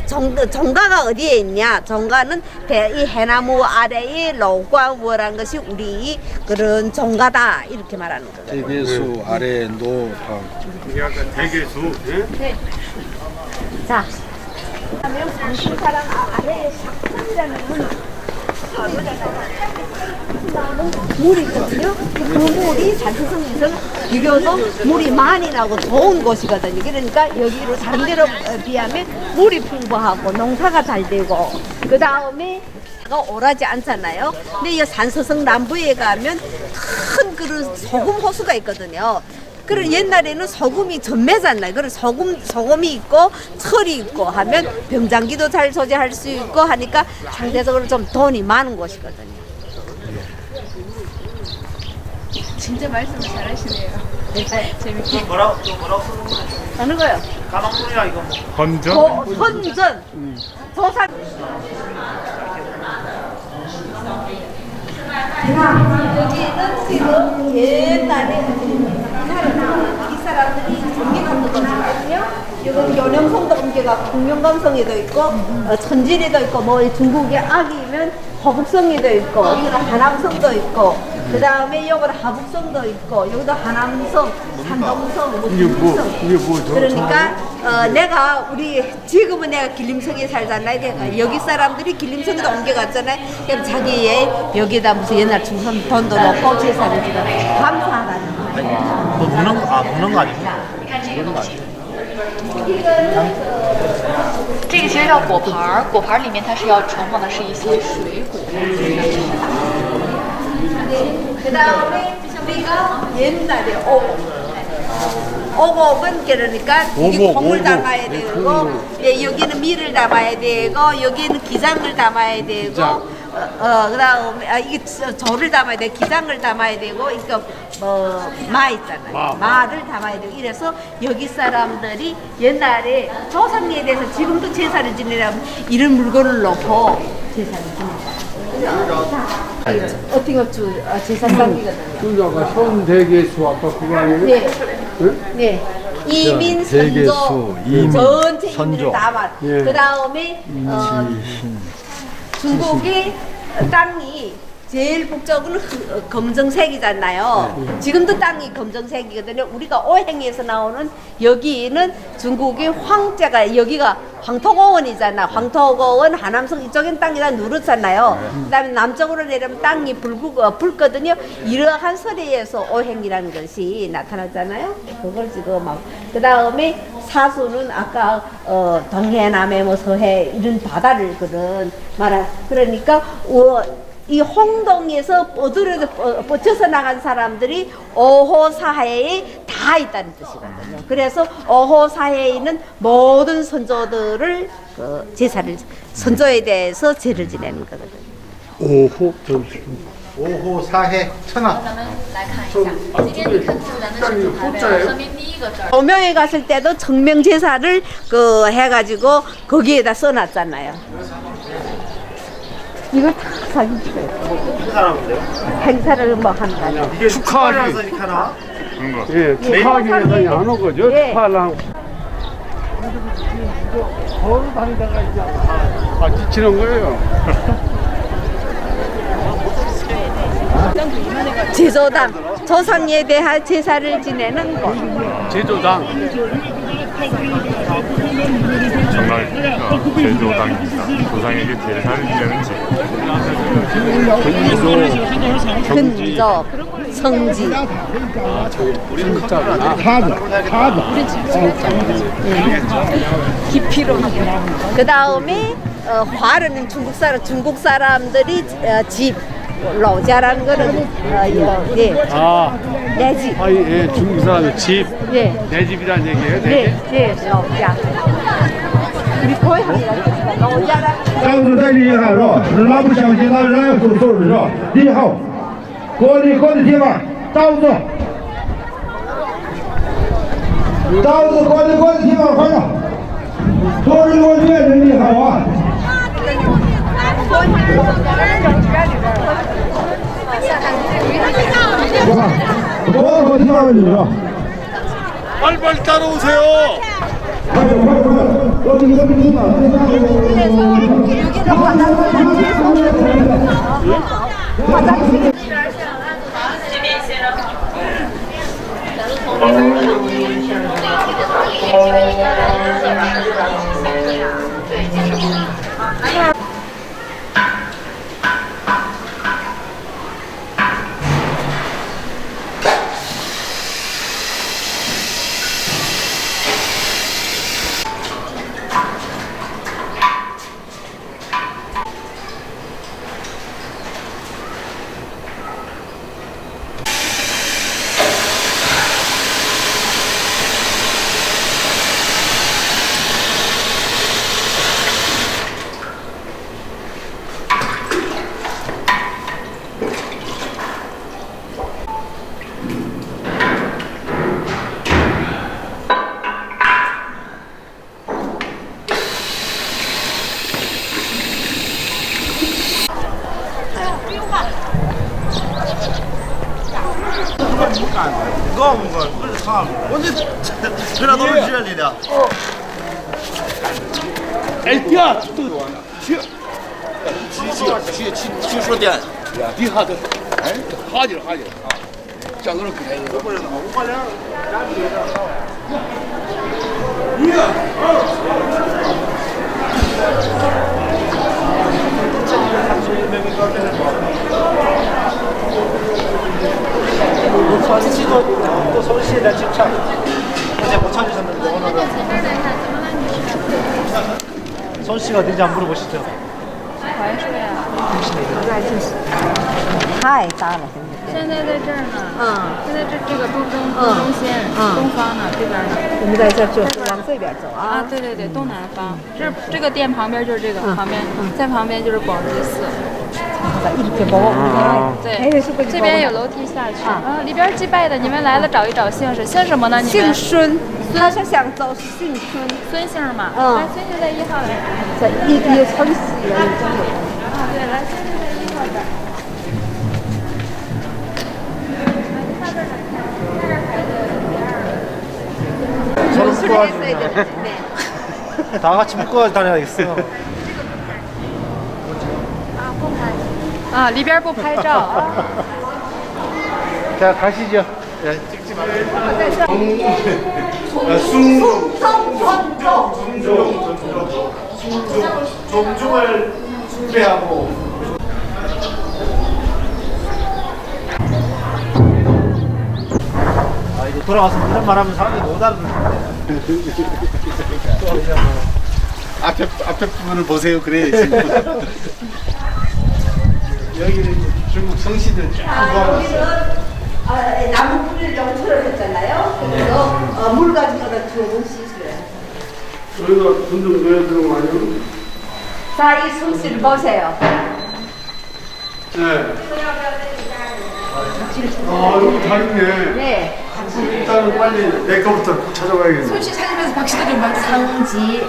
정가가 어디에 있냐? 정가는 이 해나무 아래의 로광보라는 것이 우리 그런 정가다 이렇게 말하는 거예요. 대개수 아래 노방. 대개수. 네. 자, 그다음에 방신사랑 아래에 삭산이라는 문. 물이 있거든요. 그 물이 산수성에서 비교도 물이 많이 나고 좋은 곳이거든요. 그러니까 여기로 다른 데로 비하면 물이 풍부하고 농사가 잘 되고 그 다음에 가 오라지 않잖아요. 근데 이 산서성 남부에 가면 큰 그런 소금 호수가 있거든요. 그리고 옛날에는 소금이 전매잖아요. 그래서 소금이 있고 철이 있고 하면 병장기도 잘 소지할 수 있고 하니까 상대적으로 좀 돈이 많은 곳이거든요. 진짜 말씀을 잘하시네요. 재밌게. 뭐라고 쓰는 거야? 어느 거요? 가망동이야 이거. 건전? 선전. 조사. 여기는 지금 옛날에 이 사람들이 전기감도 거거든요. 여기 연영성도 옮겨가 국명감성에도 있고 천진에도 있고 뭐 중국의 악이면 허북성에도 있고 이거는 하남성도 있고 그 다음에 여기는 하북성도 있고 여기도 하남성, 산동성, 뭐 중국성. 그러니까 내가 지금은 내가 길림성에 살잖아요. 그러니까 여기 사람들이 길림성에도 옮겨갔잖아요. 그럼 자기의 여기다 무슨 옛날 중선 돈도 넣고 제사를 지금 감사하다는 거예요. 뭐 먹는 거 아니고? 这个其实叫果盘儿，果盘儿里面它是要盛放的是一些水果。 그 다음에 우리가 옛날에 오곡은 그러니까 여기 콩을 담아야 되고 여기는 밀을 담아야 되고 여기는 기장을 담아야 되고 그다음에 이게 조를 담아야 돼 기장을 담아야 되고 이거 마 있잖아요 마를 담아야 되고 이래서 여기 사람들이 옛날에 조상에 대해서 지금도 제사를 지내려면 이런 물건을 넣고 제사를 지낸다. 어팅업주 제사상이거든요. 그자가 현대계수 아까 그거 아니에요? 네. 네. 이민 선조 전체 인민을 담아. 그 다음에 중국의 땅이 제일 북쪽은 검정색이잖아요. 지금도 땅이 검정색이거든요. 우리가 오행에서 나오는 여기는 중국의 황제가 여기가 황토고원이잖아. 황토고원 하남성 이쪽엔 땅이 다 누렇잖아요. 그다음에 남쪽으로 내려면 땅이 붉거든요. 이러한 설에서 오행이라는 것이 나타났잖아요. 그걸 지금 막 그다음에 사수는 아까 동해, 남해, 뭐 서해 이런 바다를 그런 말한 그러니까 이 홍동에서 뻗쳐서 나간 사람들이 오호사해에 다 있다는 뜻이거든요. 그래서 오호사해에 있는 모든 선조들을 제사를 선조에 대해서 제를 지내는 거거든요. 오호사해 천하. 오명에 갔을 때도 청명 제사를 해가지고 거기에다 써놨잖아요. 이걸 다 사진 찍어요. 행사를 뭐 한다. 이게 축하하기 이렇게 하나? 예, 축하하기 위해서 안 온 거죠? 예. 축하하려고 걸어 다니다가 이제 지치는 거예요. 제조당 조상에 대한 제사를 지내는 곳. 제조당 정말 제조당입니다. 조상에게 제사를 지내는 집. 근접 성지. 깊이로. 그 다음에 화르는 중국 사람들이 집. 로자라는 거는 내 집. 예, 중국 사람의 집. 예. 내 집이라는 얘기예요. 네, 로자. 우리 고향이라는 로자라는. 当时太厉害了，是哪不相信他人数数是吧？厉害，各的地方，刀子各的地方放上，都是我觉得厉害啊。 빨리빨리 따라오세요. 告我，不是他，我这都是这里的。哎，第二都去说点，第二的，哎，哈劲啊，讲到了开始。모천시도 또 서울시에다 집착. 어제 모천 주셨는데 오늘은 서울시가 어딘지 안 물어보시죠? 太大了，现在在这儿呢。现在这个东线，东方呢，这边呢。我们在这就往这边走啊。啊，对对对，东南方。这个店旁边就是这个，旁边在旁边就是广济寺。 이렇게 먹어보면 对，这边有楼梯下去。里边祭拜的，你们来了找一找姓氏，姓什么呢？你们？姓孙，他是想找姓孙，孙姓嘛。来，孙姓在1号来。这一村西人。啊，对，来，孙姓在1号这儿。서로 묶어가지고 다 같이 묶어 다녀야겠어. 啊，里边不拍照啊。 자 가시죠. 종중을 숭배하고 아 이거 돌아와서 이런 말하면 사람들이 못 알아듣는데. 앞에 부분을 보세요. 그래 지금 여기는 중국 성씨들 쫙 모아놨어요. 나무 뿌리를 영처럼 했잖아요. 그래서 물 가지고는 좋은 시술이에요. 저희가 돈좀 넣어야 되는 거 아니에요? 자, 이 솜씨를 보세요. 네. 아, 여기 다 있네. 네. 일단은 빨리 내 거부터 찾아봐야겠네. 손씨 찾으면서 박씨도 좀 봐주세요. 상지.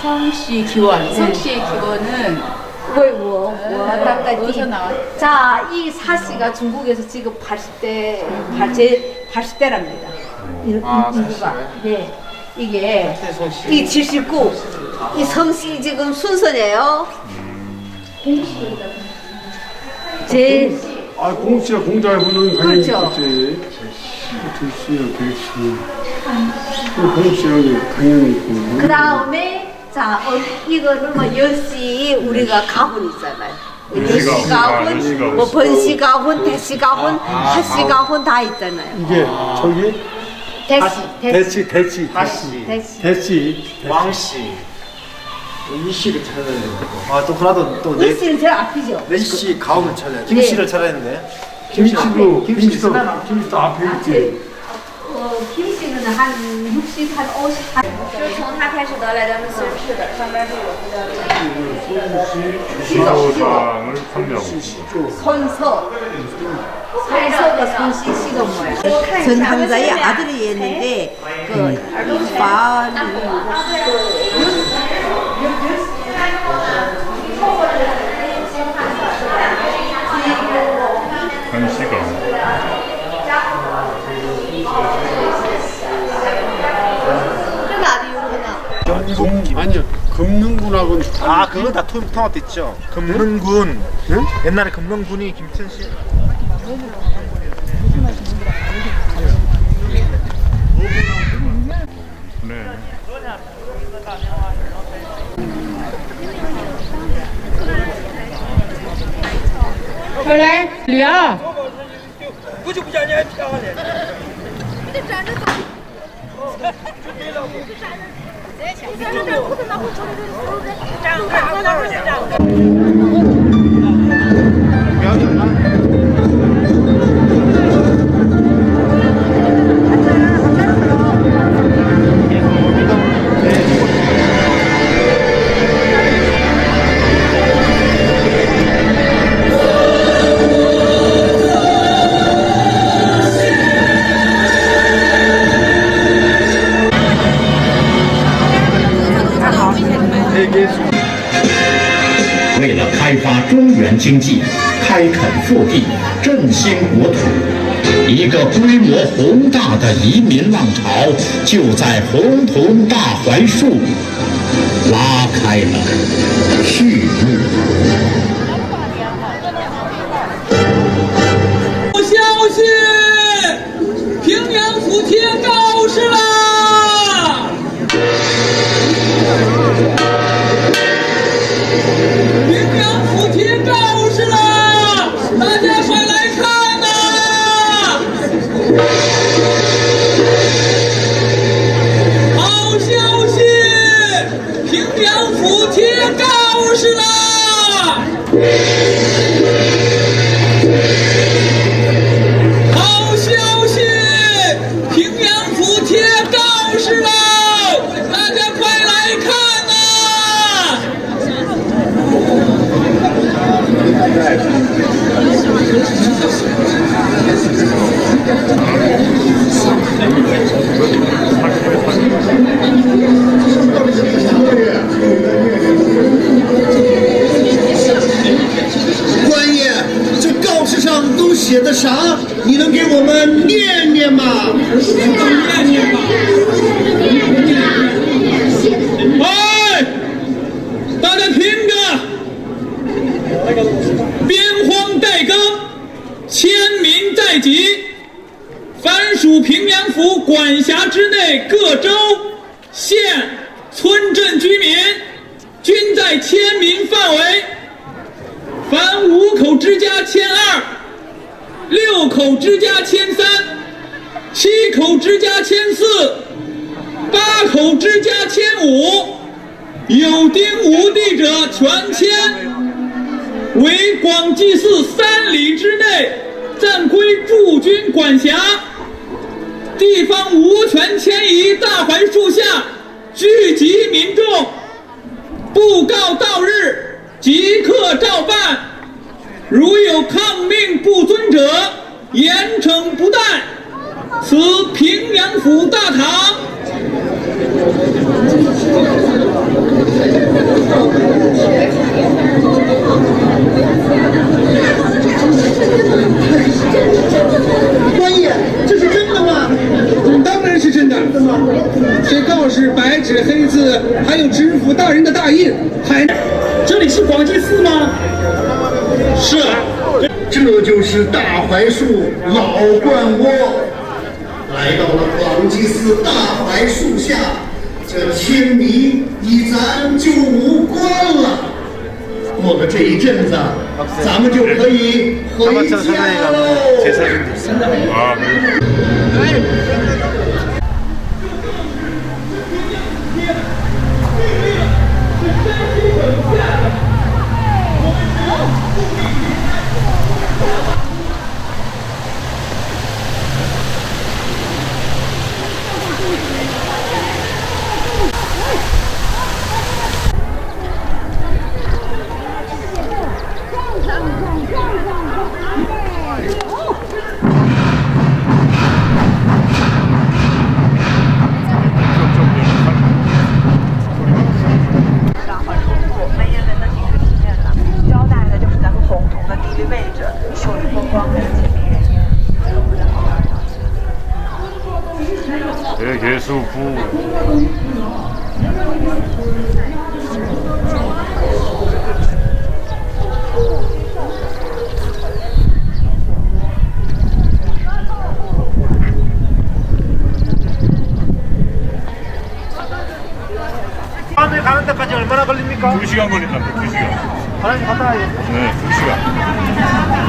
성씨 기원. 성씨의 기원은 为我大概 어디서 나왔? 자, 이 사씨가 중국에서 지금 80대, 80대랍니다. 인구가. 네. 이게, 이 79. 이 성씨 지금 순서네요. 제일. 아, 공씨가 공자에 보는 당연히 그렇죠. 있겠지. 글씨야, 글씨. 공씨가 당연히 있고. 그 다음에, 자, 이거는 뭐, 여씨, 우리가 가훈 있잖아요. 여씨 가훈, 뭐, 번씨 가훈, 대씨 가훈, 하씨 가훈 다 있잖아요. 이게 저기 대씨. 대씨. 왕씨. 이씨를 찾아야 되는 거. 아 또 그나도 또 내. 이씨는 제일 앞이죠. 내씨 가운을 찾아야 돼. 김씨를 찾아야 되는데. 김씨도 앞에 있지. 김씨는 한 60, 한 50. 就是从他开始得来咱们孙氏的，上边是有 지도장을 판명하고 손서가 손씨 시동모야. 전항자의 아들이었는데 그 이반 한시가 아니요, 금능군하고는 아 그거 다 통합됐죠. 금능군. 응? 옛날에 금능군이 김천씨. 네. 네, 为了开发中原经济，开垦腹地，振兴国土，一个规模宏大的移民浪潮就在红铜大槐树拉开了序幕。消息，平阳府贴告示啦！平阳府贴告示啦！大家快来看呐！好消息，平阳府贴告示啦！好消息，平阳府贴告示喽！大家快来看呐！官爷，这告示上都写的啥？你能给我们念念吗？念念吧。哎，大家听着，边荒待耕，千民在即。凡属平阳府管辖之内各州、县、村镇居民，均在千民范围。凡5口之家12，6口之家13，7口之家14，8口之家15，有丁无地者全迁。为广济寺3里之内暂归驻军管辖。地方无权迁移大槐树下聚集民众，布告到日，即刻照办。如有抗命不遵者，严惩不贷。此平阳府大堂。官爷，这是真的吗？当然是真的。这告示白纸黑字，还有知府大人的大印。这里是广济寺吗？是。这就是大槐树老灌窝。来到了广济寺大槐树下，这千民与咱就无关了。过了这一阵子，咱们就可以回家喽。대개수부 다음에 가는 데까지 얼마나 걸립니까? 2시간 걸린답니다. 2시간. 하나님 갔다 와요. 네, 2시간.